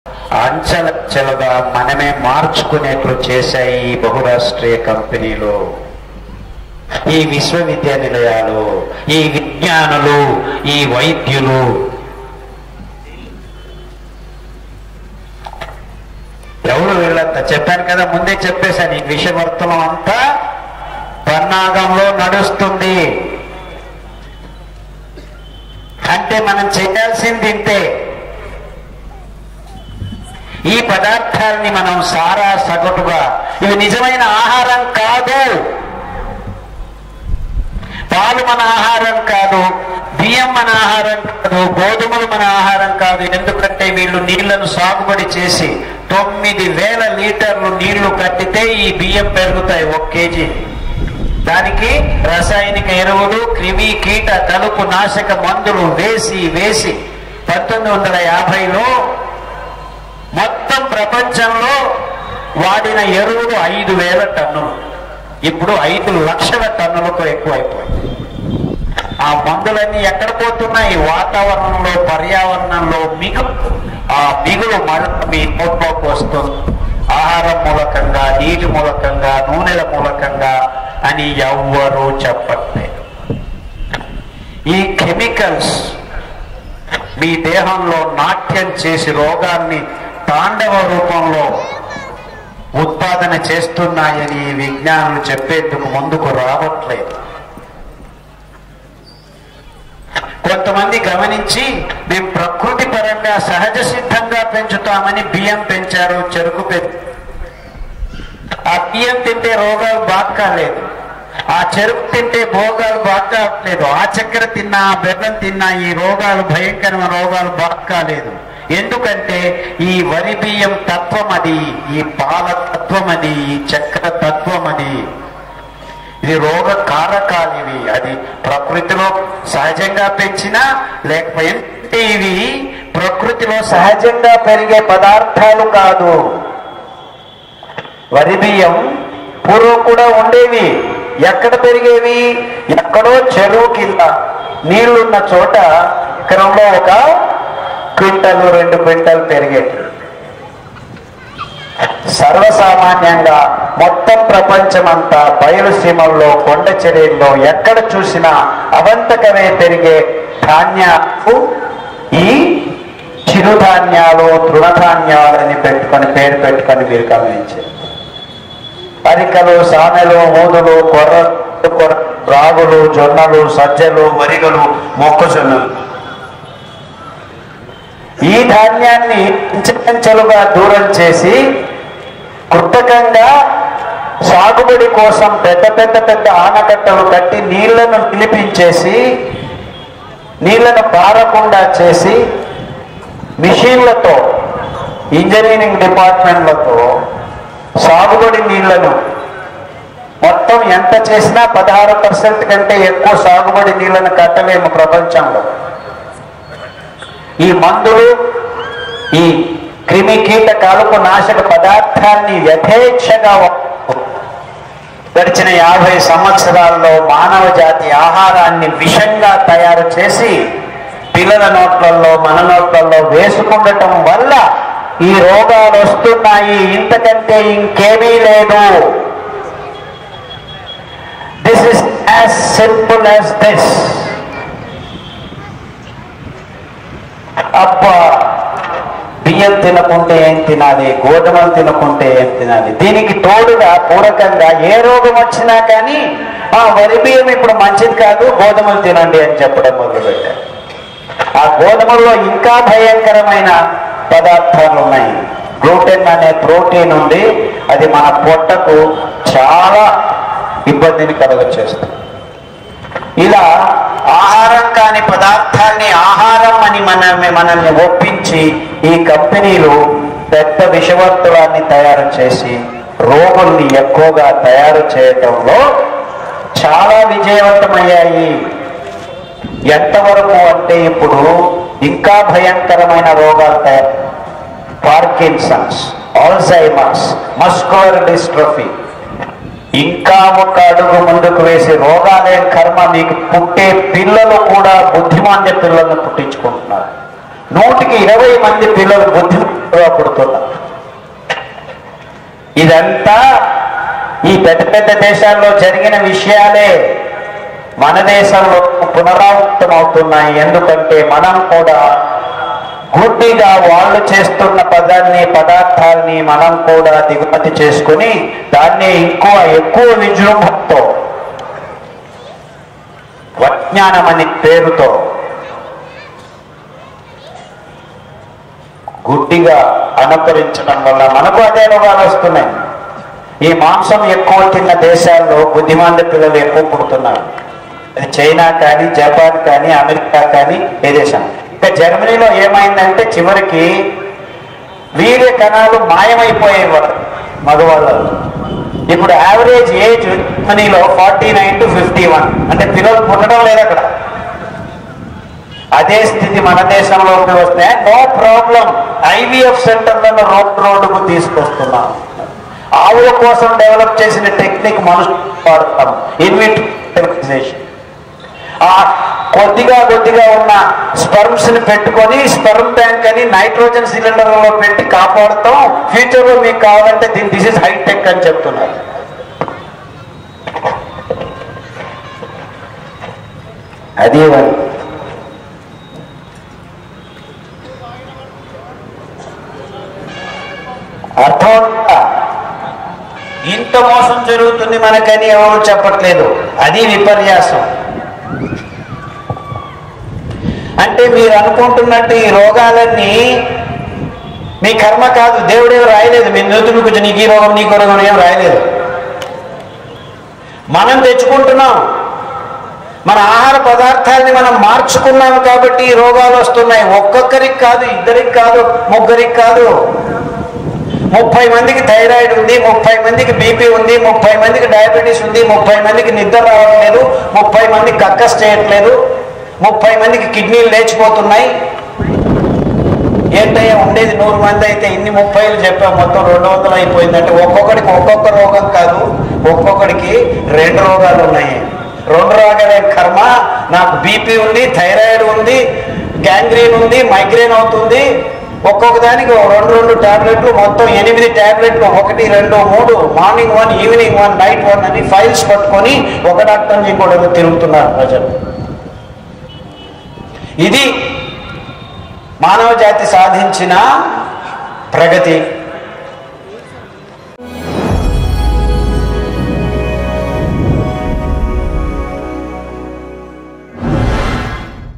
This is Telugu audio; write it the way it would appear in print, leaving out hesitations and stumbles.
అంచెలంచెలుగా మనమే మార్చుకునేట్లు చేశాయి ఈ బహురాష్ట్రీయ కంపెనీలు, ఈ విశ్వవిద్యానిలయాలు, ఈ విజ్ఞానులు, ఈ వైద్యులు. ఎవరు వీళ్ళంతా చెప్పాను కదా, ముందే చెప్పేశాను. ఈ విషవర్తనం అంతా పన్నాగంలో నడుస్తుంది. అంటే మనం చేయాల్సింది ఇంతే. ఈ పదార్థాలని మనం సారా సగటుగా, ఇవి నిజమైన ఆహారం కాదు. పాలు మన ఆహారం కాదు, బియ్యం మన ఆహారం కాదు, గోధుమలు మన ఆహారం కాదు. ఎందుకంటే వీళ్ళు నీళ్లను సాగుబడి చేసి 9,000 లీటర్లు నీళ్లు కట్టితే ఈ బియ్యం పెరుగుతాయి 1 కేజీ. దానికి రసాయనిక ఎరువులు, క్రిమి కీట కలుపు నాశక మందులు వేసి 1950లో మొత్తం ప్రపంచంలో వాడిన ఎరువులు 5,000 టన్నులు. ఇప్పుడు 5 లక్షల టన్నులకు ఎక్కువైపోయింది. ఆ మందులన్నీ ఎక్కడ పోతున్నాయి? వాతావరణంలో, పర్యావరణంలో మిగులు. ఆ మిగులు మళ్ళీ మీ నోట్లోకి వస్తుంది, ఆహారం మూలకంగా, నీటి మూలకంగా, నూనెల మూలకంగా అని ఎవ్వరూ చెప్పట్లేదు. ఈ కెమికల్స్ మీ దేహంలో నాట్యం చేసి రోగాన్ని తాండవ రూపంలో ఉత్పాదన చేస్తున్నాయని విజ్ఞానులు చెప్పేందుకు ముందుకు రావట్లేదు. కొంతమంది గమనించి మేము ప్రకృతి పరంగా సహజ సిద్ధంగా పెంచుతామని బియ్యం పెంచారు, చెరుకు ఆ బియ్యం తింటే రోగాలు బాగా కాలేదు, ఆ చెరుకు తింటే భోగాలు బాగా కావట్లేదు, ఆ చక్కెర తిన్నా, ఆ బెల్లం తిన్నా ఈ రోగాలు, భయంకరమైన రోగాలు బాగా కాలేదు. ఎందుకంటే ఈ వరి బియ్యం తత్వం అది, ఈ పాల తత్వం అది, ఈ చక్కెర తత్వం అది. ఇది రోగ కారకాలు ఇవి. అది ప్రకృతిలో సహజంగా పెంచినా లేకపోతే ఇవి ప్రకృతిలో సహజంగా పెరిగే పదార్థాలు కాదు. వరి బియ్యం పూర్వం కూడా ఉండేవి. ఎక్కడ పెరిగేవి? ఎక్కడో చెరువు కింద నీళ్లున్న చోట ఎకరంలో 1 క్వింటల్ 2 క్వింటల్ పెరిగేది. సర్వసామాన్యంగా మొత్తం ప్రపంచమంతా బయలుసీమల్లో, కొండ చర్యల్లో ఎక్కడ చూసినా అవంతకమే పెరిగే ధాన్యాలు ఈ చిరుధాన్యాలు, తృణధాన్యాలని పేరు పెట్టుకొని మీరు గమనించారు. అరికలు, సామెలు, ఊదులు, కొర్ర, రాగులు, జొన్నలు, సజ్జలు, వరిగలు, మొక్కజొన్నలు. ఈ ధాన్యాన్ని అంచెలుగా దూరం చేసి కృతకంగా సాగుబడి కోసం పెద్ద ఆనకట్టలు కట్టి నీళ్లను నిలిపించేసి, నీళ్లను పారకుండా చేసి, మిషన్లతో, ఇంజనీరింగ్ డిపార్ట్మెంట్లతో సాగుబడి నీళ్లను మొత్తం ఎంత చేసినా 16% కంటే ఎక్కువ సాగుబడి నీళ్లను కట్టలేము ప్రపంచంలో. ఈ మందులు, ఈ క్రిమి కీట కలుపు నాశక పదార్థాన్ని యథేచ్ఛగా గడిచిన 50 సంవత్సరాల్లో మానవ జాతి ఆహారాన్ని విషంగా తయారు చేసి పిల్లల నోట్లలో, మన నోట్లలో వేసుకుండటం వల్ల ఈ రోగాలు వస్తున్నాయి. ఇంతకంటే ఇంకేమీ లేదు. This is as simple as this. అబ్బా, బియ్యం తినకుంటే ఏం తినాలి, గోధుమలు తినకుంటే ఏం తినాలి? దీనికి తోడుగా పూరకంగా ఏ రోగం వచ్చినా కానీ వరి బియ్యం ఇప్పుడు మంచిది కాదు, గోధుమలు తినండి అని చెప్పడం మొదలుపెట్టారు. ఆ గోధుమల్లో ఇంకా భయంకరమైన పదార్థాలు ఉన్నాయి. గ్లూటెన్ అనే ప్రోటీన్ ఉంది. అది మన పొట్టకు చాలా ఇబ్బందిని కలుగచేస్తుంది. ఇలా ఆహారం కాని పదార్థాన్ని ఆహారం అని మనల్ని ఒప్పించి ఈ కంపెనీలు పెద్ద విషవర్తులాన్ని తయారు చేసి రోగుల్ని ఎక్కువగా తయారు చేయటంలో చాలా విజయవంతమయ్యాయి. ఎంతవరకు అంటే ఇప్పుడు ఇంకా భయంకరమైన రోగాలు తయారు, పార్కిన్సన్స్, ఆల్జైమర్స్, మస్కులర్ డిస్ట్రోఫీ. ఇంకా ఒక అడుగు ముందుకు వేసి రోగాలే కర్మ, మీకు పుట్టే పిల్లలు కూడా బుద్ధిమాంద్య పిల్లలను పుట్టించుకుంటున్నారు. 100కి 20 మంది పిల్లలు పుడుతున్నారు. ఇదంతా ఈ పెద్ద పెద్ద దేశాల్లో జరిగిన విషయాలే మన దేశంలో పునరావృతం అవుతున్నాయి. ఎందుకంటే మనం కూడా గుడ్డిగా వాళ్ళు చేస్తున్న పదార్థాలని మనం కూడా దిగుమతి చేసుకుని దాన్ని ఎక్కువ విజృంభంతో విజ్ఞానం అనే పేరుతో గుడ్డిగా అనుకరించడం వల్ల మనకు అదే రోగాలు వస్తున్నాయి. ఈ మాంసం ఎక్కువ తిన్న దేశాల్లో బుద్ధిమాంద్య పిల్లలు ఎక్కువ పుడుతున్నారు. అది చైనా కానీ, జపాన్ కానీ, అమెరికా కానీ, ఏ దేశం. ఇంకా జర్మనీలో ఏమైందంటే చివరికి వీర్య కణాలు మాయమైపోయేవారు మగవాళ్ళు. ఇప్పుడు యావరేజ్ ఏజ్ జర్మనీలో 49 to 51, అంటే పిల్లలు పుట్టడం లేదు అక్కడ. అదే స్థితి మన దేశంలోకి వస్తే నో ప్రాబ్లం, ఐవీఎఫ్ సెంటర్లను రోడ్డుకు తీసుకొస్తున్నాం. ఆవుల కోసం డెవలప్ చేసిన టెక్నిక్ మనుషులు వాడతాం, ఇన్విట్రైజేషన్. ఆ కొద్దిగా ఉన్న స్పర్మ్స్ ని పెట్టుకొని స్పర్మ్ బ్యాంక్ అని నైట్రోజన్ సిలిండర్లలో పెట్టి కాపాడుతాం. ఫ్యూచర్ లో మీకు కావాలంటే దిస్ ఇస్ హైటెక్ అని చెప్తున్నారు. అది అర్థం. ఇంత మోసం జరుగుతుంది మనకని ఎవరు చెప్పట్లేదు. అది విపర్యాసం. అంటే మీరు అనుకుంటున్నట్టు ఈ రోగాలన్నీ మీ కర్మ కాదు, దేవుడేమో రాయలేదు. మీ నూతులు కొంచెం నీకు ఈ రోగం నీకు రోగం ఏం రాయలేదు. మనం తెచ్చుకుంటున్నాం. మన ఆహార పదార్థాలని మనం మార్చుకున్నాం కాబట్టి ఈ రోగాలు వస్తున్నాయి. ఒక్కొక్కరికి కాదు, ఇద్దరికి కాదు, ముగ్గురికి కాదు. 30 మందికి థైరాయిడ్ ఉంది, 30 మందికి బీపీ ఉంది, 30 మందికి డయాబెటీస్ ఉంది, 30 మందికి నిద్ర రావట్లేదు, 30 మందికి కక్కస్ చేయట్లేదు, 30 మందికి కిడ్నీలు లేచిపోతున్నాయి. ఏంటయ్యా ఉండేది 100 మంది అయితే ఇన్ని 30లు చెప్పాం, మొత్తం 200 అయిపోయిందంటే ఒక్కొక్కడికి ఒక్కొక్క రోగం కాదు, ఒక్కొక్కడికి 2 రోగాలు ఉన్నాయి. 2 రోగాలే కర్మ. నాకు బీపీ ఉంది, థైరాయిడ్ ఉంది, గ్యాంగ్రీన్ ఉంది, మైగ్రేన్ అవుతుంది. ఒక్కొక్క దానికి 2 టాబ్లెట్లు, మొత్తం 8 టాబ్లెట్లు, 1, 2, 3, మార్నింగ్ 1, ఈవినింగ్ 1, నైట్ 1 అని ఫైల్స్ పట్టుకొని ఒక డాక్టర్ ఇంకోటి తిరుగుతున్నారు ప్రజలు. ఇది మానవ జాతి సాధించిన ప్రగతి.